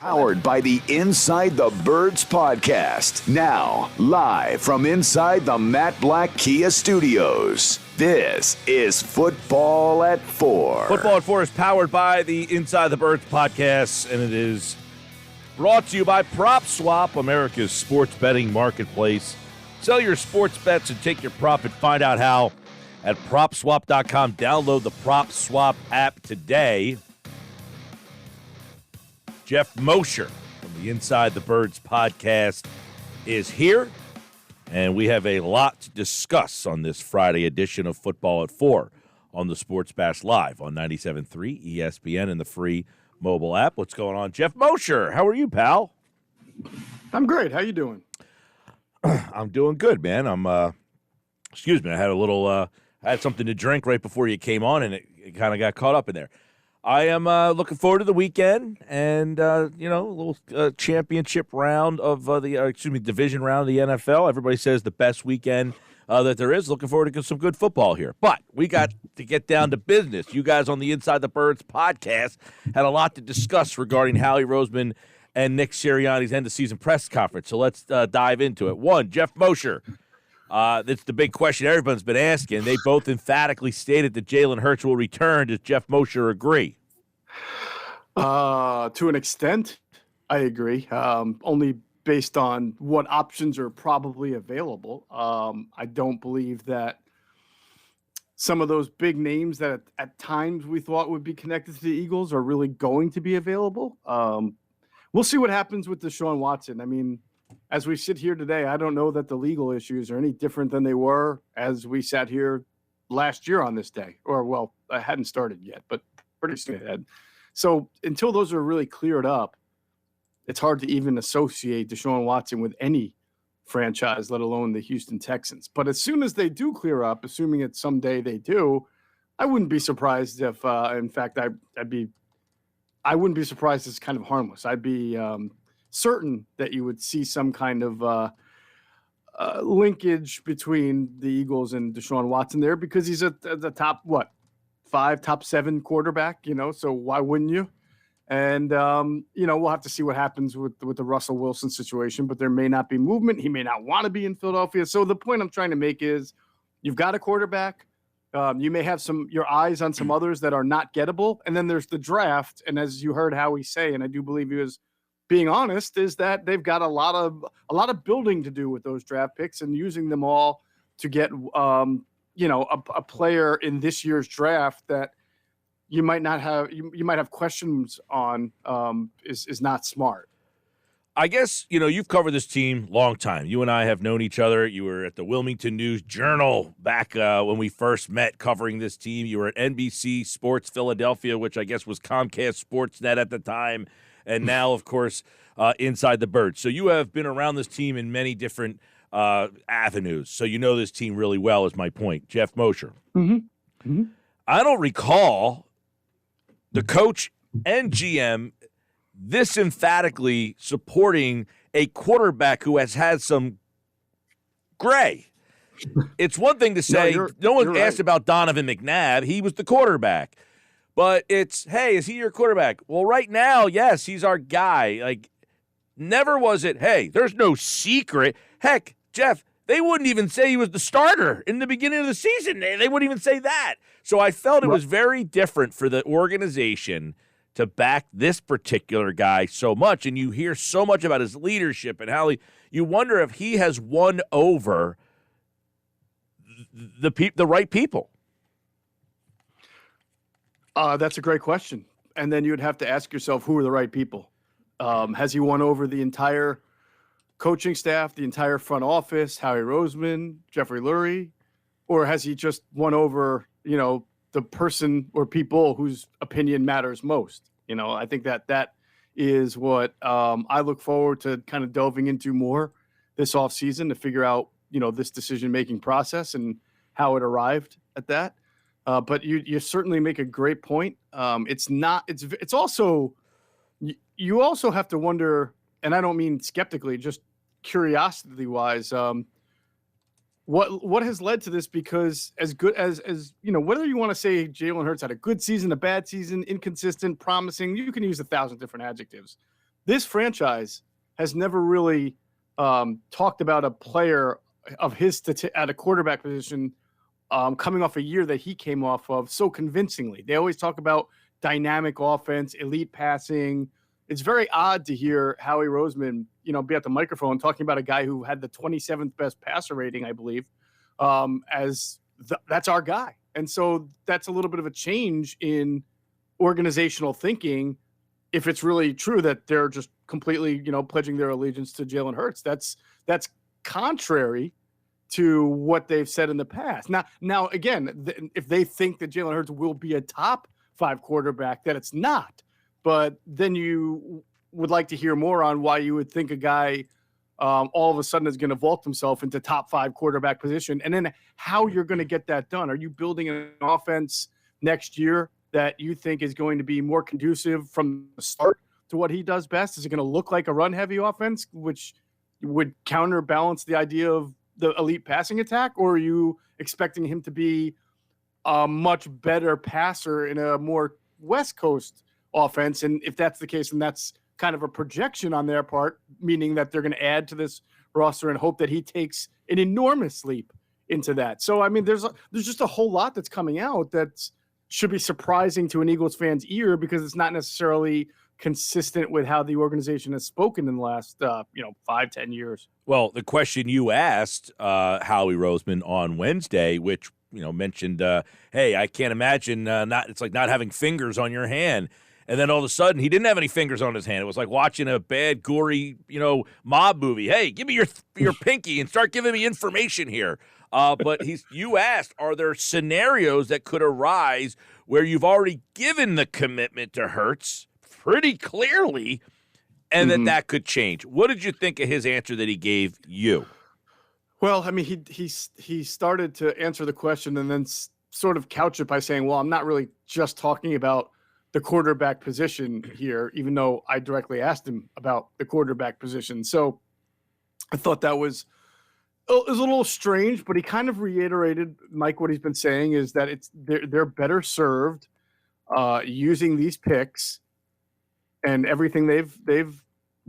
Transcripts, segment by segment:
Powered by the Inside the Birds podcast. Now, live from inside the Matt Black Kia Studios. This is Football at 4. Football at 4 is powered by the Inside the Birds podcast, and it is brought to you by PropSwap, America's sports betting marketplace. Sell your sports bets and take your profit. Find out how at PropSwap.com. Download the PropSwap app today. Geoff Mosher from the Inside the Birds podcast is here, and we have a lot to discuss on this Friday edition of Football at 4 on the Sports Bash Live on 97.3 ESPN and the free mobile app. What's going on, Geoff Mosher? How are you, pal? I'm great. How you doing? I'm doing good, man. Excuse me, I had a little, I had something to drink right before you came on, and it kind of got caught up in there. I am looking forward to the weekend and, a little championship round of division round of the NFL. Everybody says the best weekend that there is. Looking forward to some good football here. But we got to get down to business. You guys on the Inside the Birds podcast had a lot to discuss regarding Howie Roseman and Nick Sirianni's end-of-season press conference. So let's dive into it. One, Geoff Mosher. That's the big question everyone's been asking. They both emphatically stated that Jalen Hurts will return. Does Geoff Mosher agree? To an extent, I agree. Only based on what options are probably available. I don't believe that some of those big names that at times we thought would be connected to the Eagles are really going to be available. We'll see what happens with Deshaun Watson. I mean, as we sit here today, I don't know that the legal issues are any different than they were as we sat here last year on this day. Or, well, I hadn't started yet, but pretty soon it had. So until those are really cleared up, it's hard to even associate Deshaun Watson with any franchise, let alone the Houston Texans. But as soon as they do clear up, assuming it's someday they do, I wouldn't be surprised if, in fact, I wouldn't be surprised it's kind of harmless. I'd be certain that you would see some kind of linkage between the Eagles and Deshaun Watson there because he's at the top, top 7 quarterback, so why wouldn't you? And, we'll have to see what happens with the Russell Wilson situation, but there may not be movement. He may not want to be in Philadelphia. So the point I'm trying to make is you've got a quarterback. You may have your eyes on some others that are not gettable. And then there's the draft. And as you heard Howie say, and I do believe he was being honest, is that they've got a lot of building to do with those draft picks and using them all to get, a player in this year's draft that you might not have, you might have questions on is not smart. I guess, you've covered this team long time. You and I have known each other. You were at the Wilmington News Journal back when we first met covering this team. You were at NBC Sports Philadelphia, which I guess was Comcast Sportsnet at the time. And now, of course, Inside the Birds. So you have been around this team in many different avenues. So you know this team really well is my point. Geoff Mosher. Mm-hmm. Mm-hmm. I don't recall the coach and GM this emphatically supporting a quarterback who has had some gray. It's one thing to say, no one asked about Donovan McNabb. He was the quarterback. But it's, hey, is he your quarterback? Well, right now, yes, he's our guy. Like, never was it, hey, there's no secret. Heck, Geoff, they wouldn't even say he was the starter in the beginning of the season. They wouldn't even say that. So I felt it was very different for the organization to back this particular guy so much. And you hear so much about his leadership and how you wonder if he has won over the right people. That's a great question. And then you'd have to ask yourself, who are the right people? Has he won over the entire coaching staff, the entire front office, Howie Roseman, Jeffrey Lurie? Or has he just won over, the person or people whose opinion matters most? I think that is what I look forward to kind of delving into more this offseason to figure out, this decision-making process and how it arrived at that. But you certainly make a great point. It's also, you also have to wonder, and I don't mean skeptically, just curiosity wise, what has led to this? Because as good as whether you want to say Jalen Hurts had a good season, a bad season, inconsistent, promising, you can use 1,000 different adjectives. this franchise has never really talked about a player of his at a quarterback position coming off a year that he came off of so convincingly. They always talk about dynamic offense, elite passing. It's very odd to hear Howie Roseman, be at the microphone talking about a guy who had the 27th best passer rating, I believe, that's our guy. And so that's a little bit of a change in organizational thinking if it's really true that they're just completely, pledging their allegiance to Jalen Hurts. That's contrary to what they've said in the past. Now again, if they think that Jalen Hurts will be a top 5 quarterback, that it's not. But then you would like to hear more on why you would think a guy all of a sudden is going to vault himself into top 5 quarterback position, and then how you're going to get that done. Are you building an offense next year that you think is going to be more conducive from the start to what he does best? Is it going to look like a run-heavy offense, which would counterbalance the idea of the elite passing attack, or are you expecting him to be a much better passer in a more West Coast offense? And if that's the case, then that's kind of a projection on their part, meaning that they're going to add to this roster and hope that he takes an enormous leap into that. So, I mean, there's just a whole lot that's coming out that should be surprising to an Eagles fan's ear, because it's not necessarily consistent with how the organization has spoken in the last, 5-10 years. Well, the question you asked Howie Roseman on Wednesday, which, mentioned, hey, I can't imagine it's like not having fingers on your hand. And then all of a sudden, he didn't have any fingers on his hand. It was like watching a bad, gory, mob movie. Hey, give me your pinky and start giving me information here. But you asked, are there scenarios that could arise where you've already given the commitment to Hurts pretty clearly, and that could change? What did you think of his answer that he gave you? Well, I mean, he started to answer the question and then sort of couch it by saying, well, I'm not really just talking about the quarterback position here, even though I directly asked him about the quarterback position. So I thought that was a little strange, but he kind of reiterated, Mike, what he's been saying is that they're better served using these picks and everything they've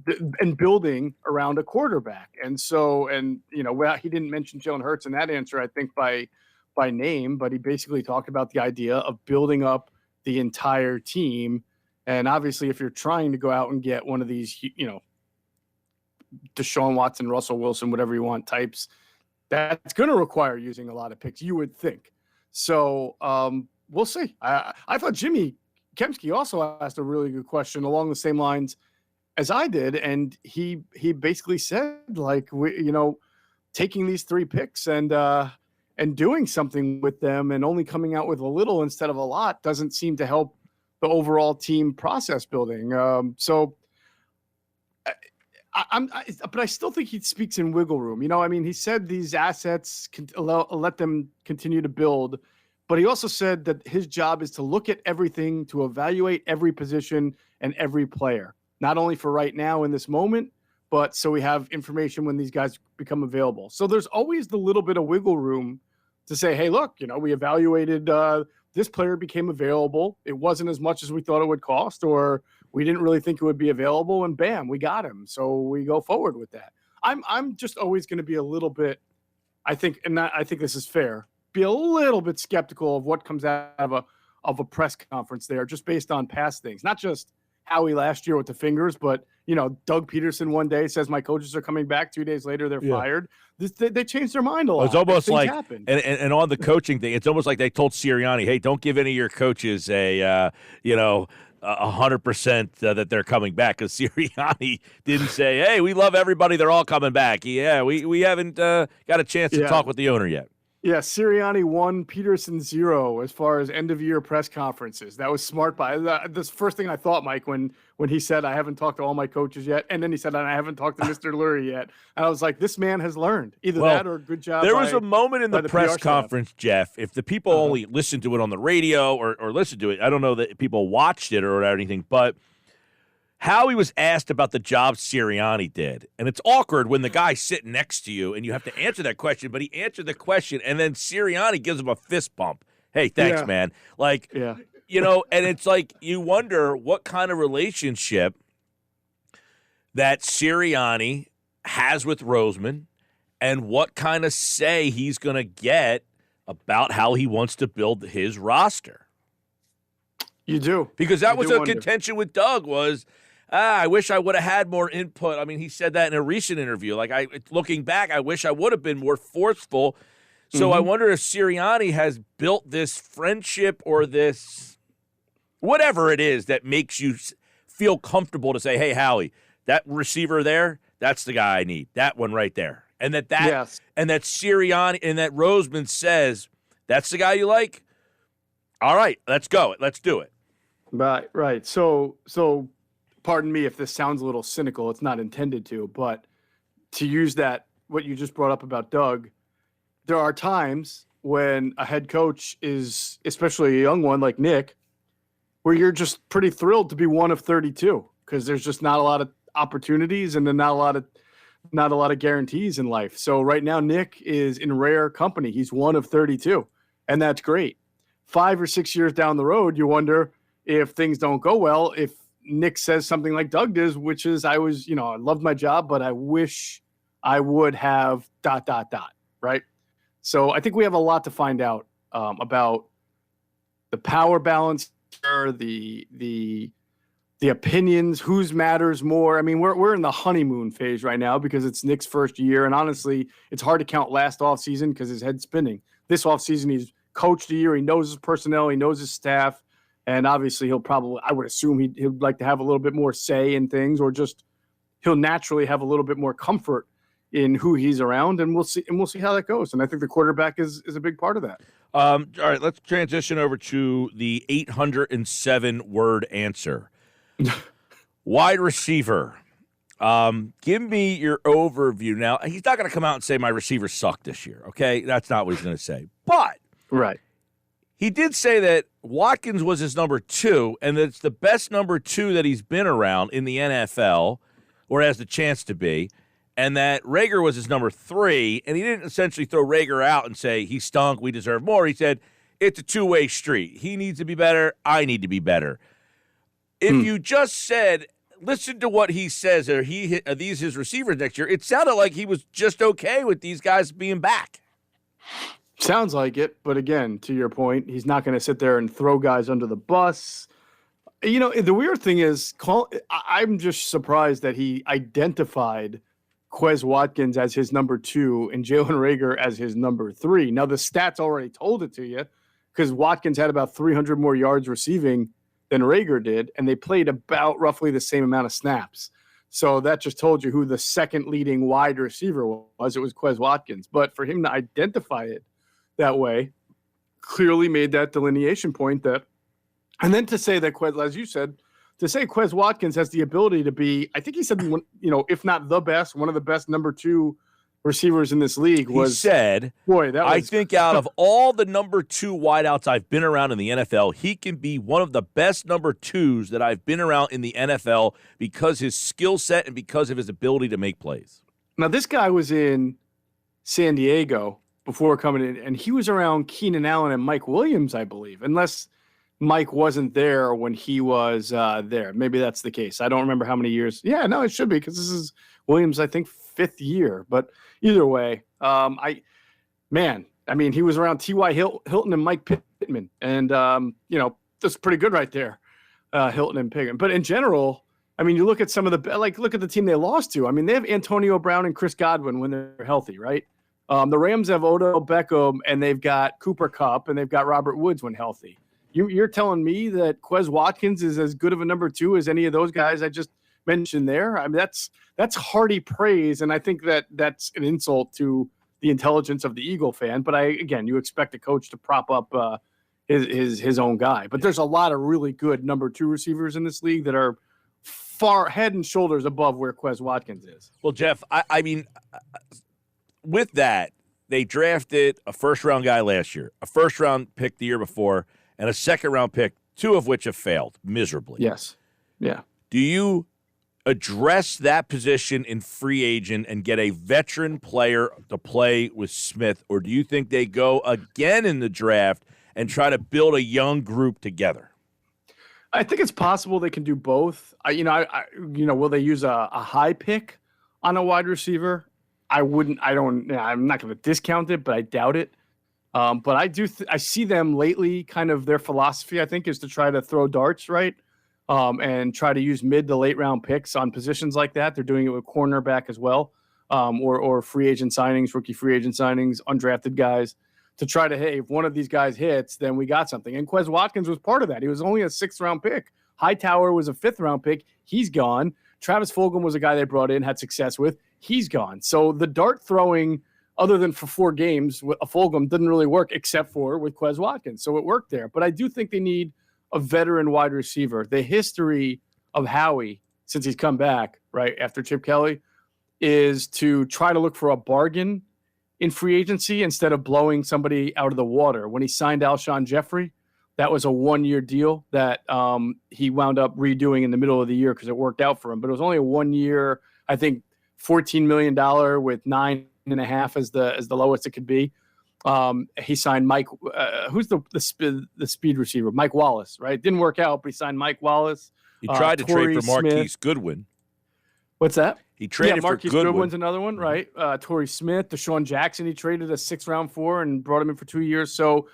been building around a quarterback. And so, he didn't mention Jalen Hurts in that answer, I think by name, but he basically talked about the idea of building up the entire team. And obviously, if you're trying to go out and get one of these, Deshaun Watson, Russell Wilson, whatever you want types, that's going to require using a lot of picks, you would think. So we'll see. I thought Jimmy Kempski also asked a really good question along the same lines as I did. And he basically said, like, taking these 3 picks and doing something with them and only coming out with a little instead of a lot doesn't seem to help the overall team process building. But I still think he speaks in wiggle room. He said these assets can let them continue to build, but he also said that his job is to look at everything, to evaluate every position and every player, not only for right now in this moment, but so we have information when these guys become available. So there's always the little bit of wiggle room to say, hey, look, we evaluated this player became available. It wasn't as much as we thought it would cost, or we didn't really think it would be available, and bam, we got him. So we go forward with that. I'm just always going to be a little bit, I think this is fair, be a little bit skeptical of what comes out of a press conference there, just based on past things, not just Howie last year with the fingers, but Doug Peterson one day says my coaches are coming back. 2 days later, they're fired. They changed their mind a lot. It's almost like, happen. and on the coaching thing, it's almost like they told Sirianni, hey, don't give any of your coaches a 100% that they're coming back, because Sirianni didn't say, hey, we love everybody, they're all coming back. Yeah, we haven't got a chance to talk with the owner yet. Yeah, Sirianni 1, Peterson 0 as far as end-of-year press conferences. That was smart by this first thing I thought, Mike, when he said, I haven't talked to all my coaches yet, and then he said, I haven't talked to Mr. Lurie yet. And I was like, this man has learned. Either that or good job. There was a moment in the press conference, Jeff, if the people only listened to it on the radio or listened to it, I don't know that people watched it or anything, but Howie was asked about the job Sirianni did. And it's awkward when the guy's sitting next to you and you have to answer that question, but he answered the question, and then Sirianni gives him a fist bump. Hey, thanks, man. And it's like you wonder what kind of relationship that Sirianni has with Roseman and what kind of say he's going to get about how he wants to build his roster. You do. Because that was a wonder. contention with Doug was, I wish I would have had more input. I mean, he said that in a recent interview. Like, looking back, I wish I would have been more forceful. So I wonder if Sirianni has built this friendship or this whatever it is that makes you feel comfortable to say, hey, Howie, that receiver there, that's the guy I need. That one right there. And that yes. and that Sirianni and that Roseman says, that's the guy you like? All right, let's go. Let's do it. Right. So pardon me if this sounds a little cynical. It's not intended to, but to use that, what you just brought up about Doug, there are times when a head coach is, especially a young one like Nick, where you're just pretty thrilled to be one of 32 because there's just not a lot of opportunities and then not a lot of guarantees in life. So right now, Nick is in rare company. He's one of 32, and that's great. 5 or 6 years down the road, you wonder if things don't go well, if Nick says something like Doug does, which is, I loved my job, but I wish I would have ... right? So I think we have a lot to find out about the power balance, the opinions, whose matters more. I mean, we're in the honeymoon phase right now because it's Nick's first year, and honestly, it's hard to count last offseason because his head's spinning. This offseason, he's coached a year. He knows his personnel. He knows his staff. And obviously, I would assume he'd like to have a little bit more say in things, or just he'll naturally have a little bit more comfort in who he's around, and we'll see how that goes. And I think the quarterback is a big part of that. All right, let's transition over to the 807-word answer. Wide receiver. Give me your overview. Now, he's not going to come out and say my receivers suck this year, okay? That's not what he's going to say. But right. He did say that Watkins was his number 2, and that it's the best number 2 that he's been around in the NFL, or has the chance to be, and that Rager was his number 3, and he didn't essentially throw Rager out and say, he stunk, we deserve more. He said, it's a two-way street. He needs to be better, I need to be better. If you just said, listen to what he says, are these his receivers next year, it sounded like he was just okay with these guys being back. Sounds like it, but again, to your point, he's not going to sit there and throw guys under the bus. You know, the weird thing is, I'm just surprised that he identified Quez Watkins as his number 2 and Jalen Rager as his number 3. Now, the stats already told it to you because Watkins had about 300 more yards receiving than Rager did, and they played about roughly the same amount of snaps. So that just told you who the second leading wide receiver was. It was Quez Watkins. But for him to identify it that way clearly made that delineation point that, and then to say that Quez, as you said, to say Quez Watkins has the ability to be, I think he said, if not the best, one of the best number 2 receivers in this league was. He said, I think out of all the number 2 wideouts I've been around in the NFL, he can be one of the best number 2s that I've been around in the NFL because his skill set and because of his ability to make plays. Now, this guy was in San Diego before coming in, and he was around Keenan Allen and Mike Williams, I believe, unless Mike wasn't there when he was there. Maybe that's the case. I don't remember how many years. Yeah, no, it should be because this is Williams, I think, 5th year. But either way, he was around T.Y. Hilton and Mike Pittman. And, that's pretty good right there, Hilton and Pittman. But in general, I mean, you look at some of look at the team they lost to. I mean, they have Antonio Brown and Chris Godwin when they're healthy, right? The Rams have Odell Beckham, and they've got Cooper Kupp, and they've got Robert Woods when healthy. You're telling me that Quez Watkins is as good of a number 2 as any of those guys I just mentioned there? I mean, that's hearty praise, and I think that's an insult to the intelligence of the Eagle fan. But you expect a coach to prop up his own guy. But there's a lot of really good number 2 receivers in this league that are far head and shoulders above where Quez Watkins is. Well, Jeff, I mean, with that, they drafted a first-round guy last year, a first-round pick the year before, and a second-round pick, 2 of which have failed miserably. Yes. Yeah. Do you address that position in free agent and get a veteran player to play with Smith, or do you think they go again in the draft and try to build a young group together? I think it's possible they can do both. Will they use a high pick on a wide receiver? I'm not going to discount it, but I doubt it. But I see them lately, kind of their philosophy, I think, is to try to throw darts, right? And try to use mid to late round picks on positions like that. They're doing it with cornerback as well, or free agent signings, rookie free agent signings, undrafted guys, to try to, hey, if one of these guys hits, then we got something. And Quez Watkins was part of that. He was only a 6th round pick. Hightower was a 5th round pick. He's gone. Travis Fulgham was a guy they brought in, had success with. He's gone. So the dart throwing, other than for 4 games, with a Fulgham didn't really work except for with Quez Watkins. So it worked there. But I do think they need a veteran wide receiver. The history of Howie since he's come back, right, after Chip Kelly, is to try to look for a bargain in free agency instead of blowing somebody out of the water. When he signed Alshon Jeffrey, that was a 1-year deal that he wound up redoing in the middle of the year because it worked out for him. But it was only a 1-year, I think, $14 million with 9.5 as the lowest it could be. He signed Mike. Who's the speed receiver? Mike Wallace, right? Didn't work out, but he signed Mike Wallace. He tried to trade for Marquise Goodwin. What's that? He traded for Marquise Goodwin's another one, right? Torrey Smith, Deshaun Jackson, he traded a 6th round for and brought him in for 2 years. So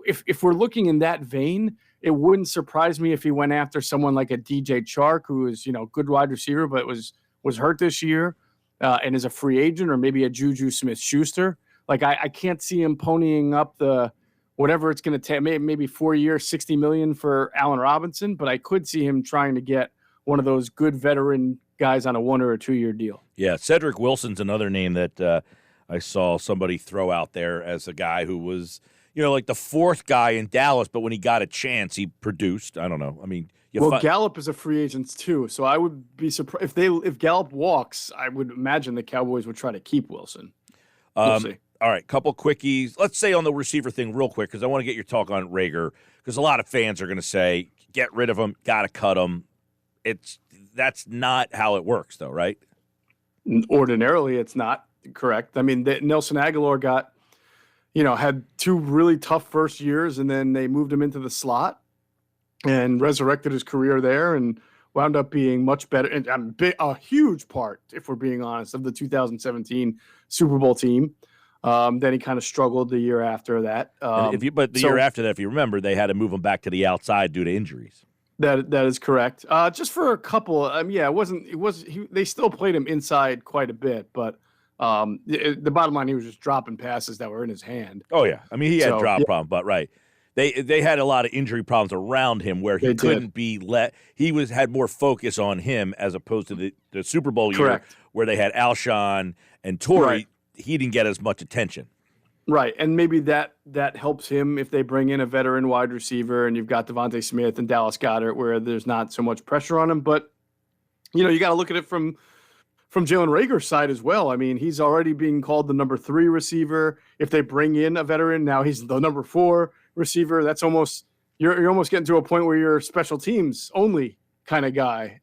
if we're looking in that vein, it wouldn't surprise me if he went after someone like a DJ Chark, who is, good wide receiver, but was hurt this year and is a free agent, or maybe a Juju Smith-Schuster. Like I can't see him ponying up the whatever it's going to take, maybe 4 years, $60 million for Allen Robinson, but I could see him trying to get one of those good veteran guys on a 1 or a 2 year deal. Yeah, Cedric Wilson's another name that I saw somebody throw out there as a guy who was, like the 4th guy in Dallas, but when he got a chance, he produced. I don't know. I mean, Gallup is a free agent too, so I would be surprised if Gallup walks. I would imagine the Cowboys would try to keep Wilson. We'll see. All right, couple quickies. Let's say on the receiver thing real quick, because I want to get your talk on Rager, because a lot of fans are going to say, get rid of him, got to cut him. That's not how it works, though, right? Ordinarily, it's not correct. I mean, Nelson Aguilar got, had 2 really tough first years, and then they moved him into the slot and resurrected his career there and wound up being much better. And a huge part, if we're being honest, of the 2017 Super Bowl team. Then he kind of struggled the year after that. Year after that, if you remember, they had to move him back to the outside due to injuries. That is correct. Just for a couple, they still played him inside quite a bit, but the bottom line, he was just dropping passes that were in his hand. Oh yeah, I mean he had drop problems, but right, they had a lot of injury problems around him where he couldn't be let. He had more focus on him as opposed to the Super Bowl year where they had Alshon and Torrey. Right. He didn't get as much attention. Right, and maybe that helps him if they bring in a veteran wide receiver and you've got Devontae Smith and Dallas Goedert where there's not so much pressure on him. But, you got to look at it from Jalen Reagor's side as well. I mean, he's already being called the number 3 receiver. If they bring in a veteran, now he's the number 4 receiver. That's almost you're almost getting to a point where you're a special teams only kind of guy,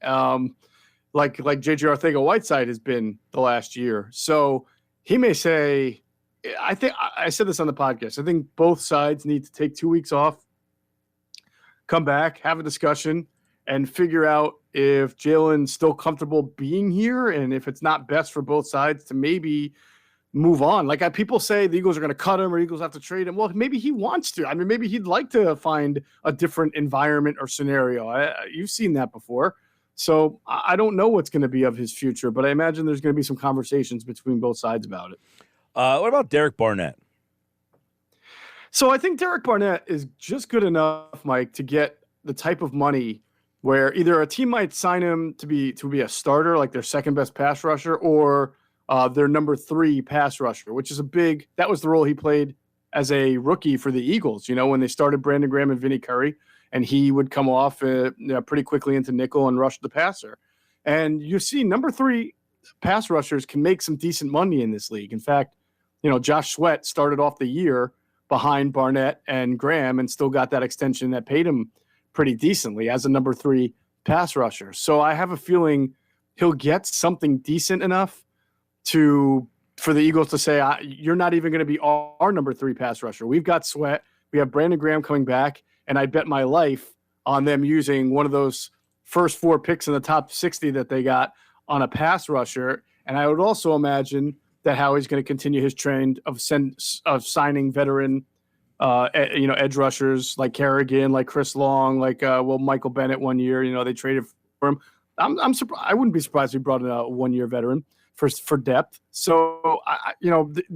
like J.J. Arcega-Whiteside has been the last year. So he may say, I think I said this on the podcast, I think both sides need to take 2 weeks off, come back, have a discussion, and figure out if Jalen's still comfortable being here, and if it's not best for both sides to maybe move on. Like people say the Eagles are going to cut him or Eagles have to trade him. Well, maybe he wants to. I mean, maybe he'd like to find a different environment or scenario. You've seen that before. So I don't know what's going to be of his future, but I imagine there's going to be some conversations between both sides about it. What about Derrick Barnett? So I think Derrick Barnett is just good enough, Mike, to get the type of money where either a team might sign him to be a starter, like their second best pass rusher, or their number 3 pass rusher, which is that was the role he played as a rookie for the Eagles, when they started Brandon Graham and Vinny Curry, and he would come off pretty quickly into nickel and rush the passer. And you see number 3 pass rushers can make some decent money in this league. In fact, Josh Sweat started off the year behind Barnett and Graham and still got that extension that paid him pretty decently as a number 3 pass rusher. So I have a feeling he'll get something decent enough for the Eagles to say, you're not even going to be our number 3 pass rusher. We've got Sweat. We have Brandon Graham coming back, and I bet my life on them using one of those first 4 picks in the top 60 that they got on a pass rusher. And I would also imagine that Howie's going to continue his trend of signing veteran, edge rushers like Kerrigan, like Chris Long, like Michael Bennett 1 year. They traded for him. I'm surprised. I wouldn't be surprised if he brought in a 1-year veteran for depth. So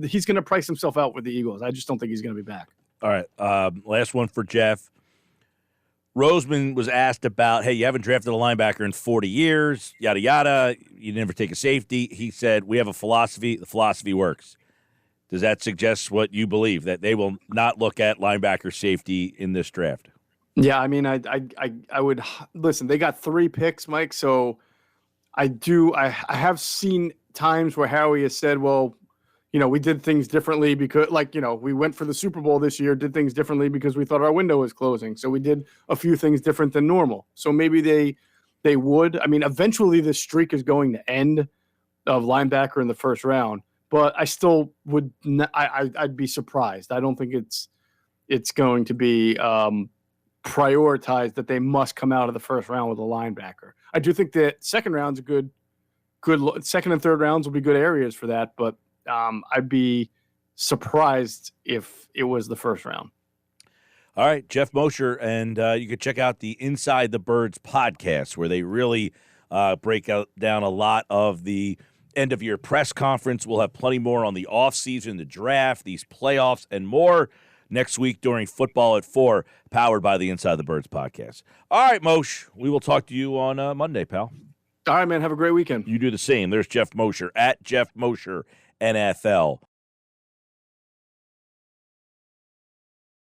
he's going to price himself out with the Eagles. I just don't think he's going to be back. All right, last one for Jeff. Roseman was asked about, hey, you haven't drafted a linebacker in 40 years, yada, yada. You never take a safety. He said, we have a philosophy. The philosophy works. Does that suggest what you believe, that they will not look at linebacker safety in this draft? Yeah, I mean, I would listen. They got 3 picks, Mike. So I have seen times where Howie has said, well, we did things differently because, we went for the Super Bowl this year, did things differently because we thought our window was closing. So we did a few things different than normal. So maybe they would. I mean, eventually this streak is going to end of linebacker in the first round. But I still would. I'd be surprised. I don't think it's going to be prioritized that they must come out of the first round with a linebacker. I do think that second round's a good. Second and third rounds will be good areas for that. But I'd be surprised if it was the first round. All right, Geoff Mosher, and you can check out the Inside the Birds podcast where they really break down a lot of the end-of-year press conference. We'll have plenty more on the offseason, the draft, these playoffs, and more next week during Football at 4, powered by the Inside the Birds podcast. All right, Moshe, we will talk to you on Monday, pal. All right, man. Have a great weekend. You do the same. There's Geoff Mosher, at Geoff Mosher NFL